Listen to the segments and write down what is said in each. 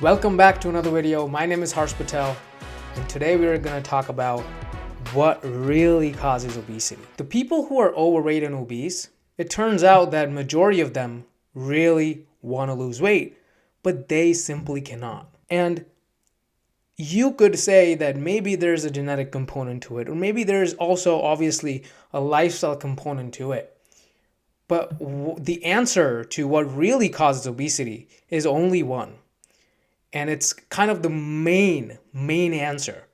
Welcome back to another video. My name is Patel, and today we're going to talk about what really causes obesity. The people who are overweight and obese, it turns out that majority of them really want to lose weight, but they simply cannot. And you could say that maybe there's a genetic component to it, or maybe there's also obviously a lifestyle component to it. But the answer to what really causes obesity is only one. And it's kind of the main answer.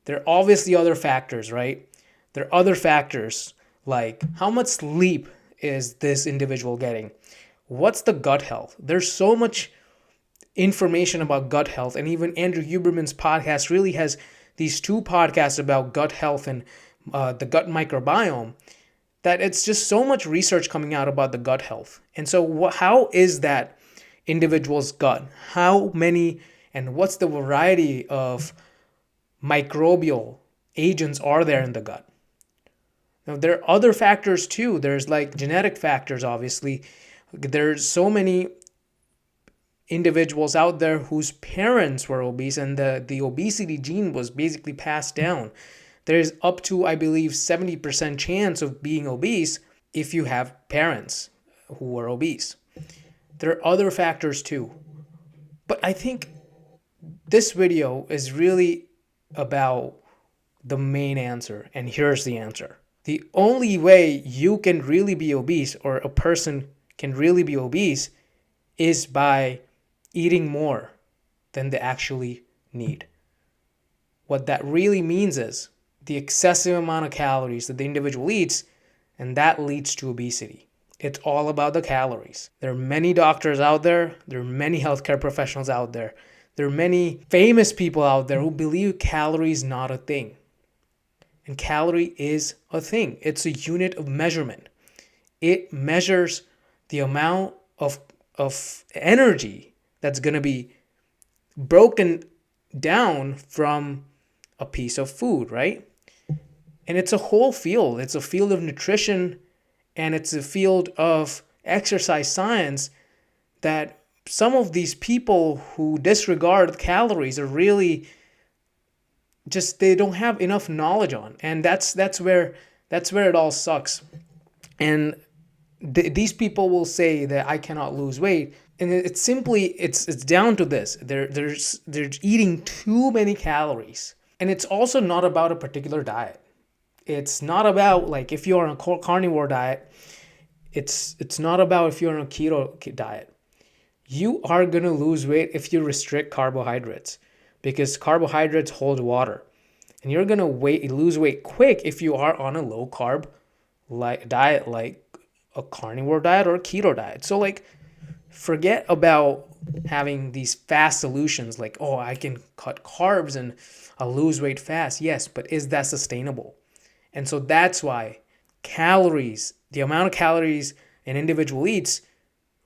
There are obviously other factors, right? There are other factors like how much sleep is this individual getting? What's the gut health? There's so much information about gut health, and even Andrew Huberman's podcast really has these two podcasts about gut health and the gut microbiome, that it's just so much research coming out about the gut health. And so how is that individual's gut? How many and what's the variety of microbial agents are there in the gut? Now, there are other factors too. There's like genetic factors, obviously. There's so many individuals out there whose parents were obese and the obesity gene was basically passed down. There's up to, I believe, 70% chance of being obese if you have parents who are obese. There are other factors too. But I think this video is really about the main answer. And here's the answer. The only way you can really be obese, or a person can really be obese, is by eating more than they actually need. What that really means is the excessive amount of calories that the individual eats, and that leads to obesity. It's all about the calories. There are many doctors out there. There are many healthcare professionals out there. There are many famous people out there who believe calories not a thing. And calorie is a thing. It's a unit of measurement. It measures the amount of energy that's going to be broken down from a piece of food, right? And it's a whole field. It's a field of nutrition, and it's a field of exercise science that some of these people who disregard calories are really just, they don't have enough knowledge on. And that's where it all sucks. And these people will say that I cannot lose weight. And it's simply, it's down to this. They're eating too many calories. And it's also not about a particular diet. It's not about, like, if you're on a carnivore diet, it's not about if you're on a keto diet. You are going to lose weight if you restrict carbohydrates, because carbohydrates hold water. And you're going to lose weight quick if you are on a low carb diet, like a carnivore diet or a keto diet. So, like, forget about having these fast solutions like, oh, I can cut carbs and I'll lose weight fast. Yes, but is that sustainable? And so that's why calories, the amount of calories an individual eats,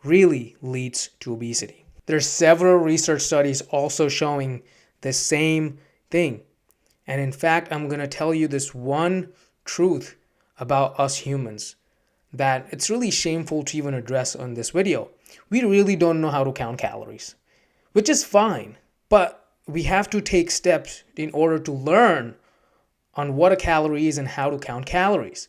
really leads to obesity. There's several research studies also showing the same thing. And in fact, I'm going to tell you this one truth about us humans that it's really shameful to even address on this video. We really don't know how to count calories, which is fine, but we have to take steps in order to learn on what a calorie is and how to count calories.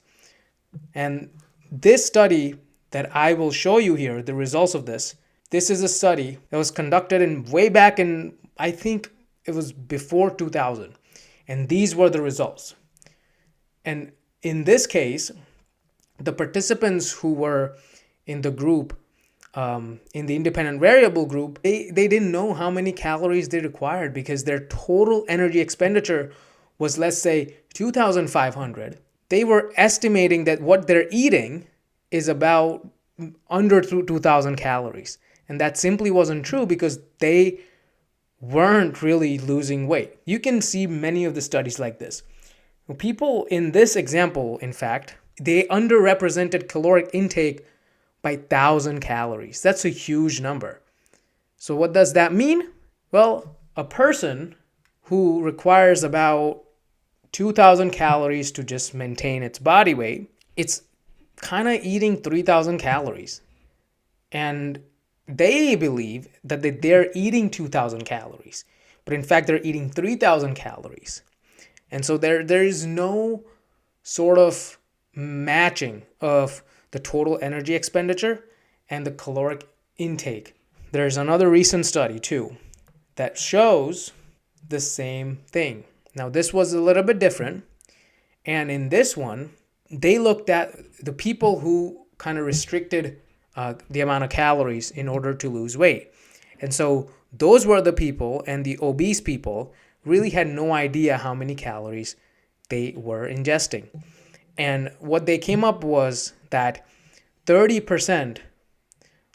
And this study that I will show you here, the results of this is a study that was conducted way back in, I think it was before 2000. And these were the results. And in this case, the participants who were in the group, in the independent variable group, they didn't know how many calories they required, because their total energy expenditure was, let's say, 2,500. They were estimating that what they're eating is about under 2,000 calories. And that simply wasn't true, because they weren't really losing weight. You can see many of the studies like this. People in this example, in fact, they underrepresented caloric intake by 1,000 calories. That's a huge number. So what does that mean? Well, a person who requires about 2,000 calories to just maintain its body weight, it's kind of eating 3,000 calories. And they believe that they're eating 2,000 calories, but in fact they're eating 3,000 calories. And so there is no sort of matching of the total energy expenditure and the caloric intake. There's another recent study too that shows the same thing. Now this was a little bit different, and in this one they looked at the people who kind of restricted the amount of calories in order to lose weight. And so those were the people, and the obese people really had no idea how many calories they were ingesting. And what they came up was that 30%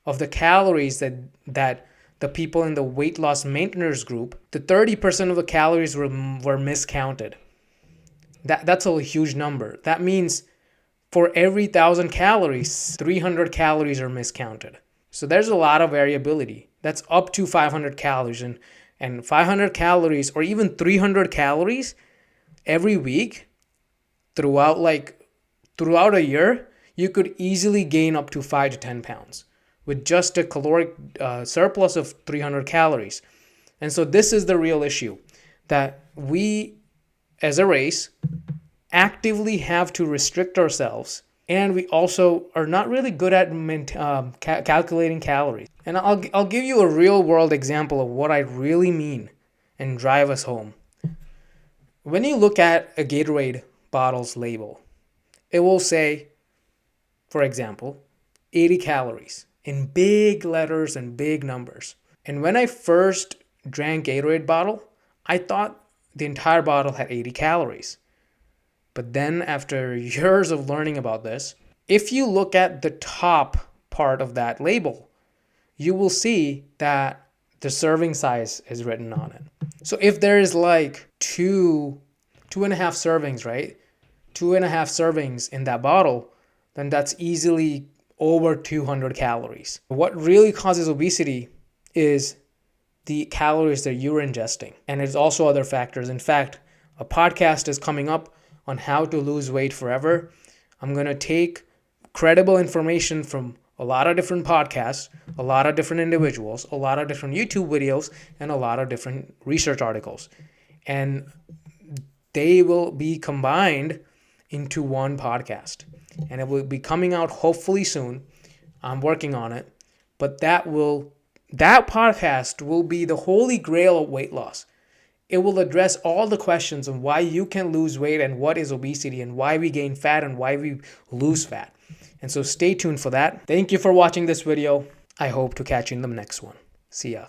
of the calories that the people in the weight loss maintainers group, the 30% of the calories were miscounted. That's a huge number. That means for every 1,000 calories, 300 calories are miscounted. So there's a lot of variability. That's up to 500 calories. And 500 calories or even 300 calories every week throughout a year, you could easily gain up to 5 to 10 pounds with just a caloric surplus of 300 calories. And so this is the real issue, that we as a race actively have to restrict ourselves, and we also are not really good at calculating calories. And I'll give you a real world example of what I really mean and drive us home. When you look at a Gatorade bottle's label, it will say, for example, 80 calories in big letters and big numbers. And when I first drank Gatorade bottle, I thought the entire bottle had 80 calories. But then after years of learning about this, if you look at the top part of that label, you will see that the serving size is written on it. So if there is like two and a half servings, right? 2.5 servings in that bottle, then that's easily over 200 calories. What really causes obesity is the calories that you're ingesting. And it's also other factors. In fact, a podcast is coming up on how to lose weight forever. I'm going to take credible information from a lot of different podcasts, a lot of different individuals, a lot of different YouTube videos, and a lot of different research articles. And they will be combined into one podcast. And it will be coming out hopefully soon. I'm working on it. But that podcast will be the holy grail of weight loss. It will address all the questions on why you can lose weight and what is obesity and why we gain fat and why we lose fat. And so stay tuned for that. Thank you for watching this video. I hope to catch you in the next one. See ya.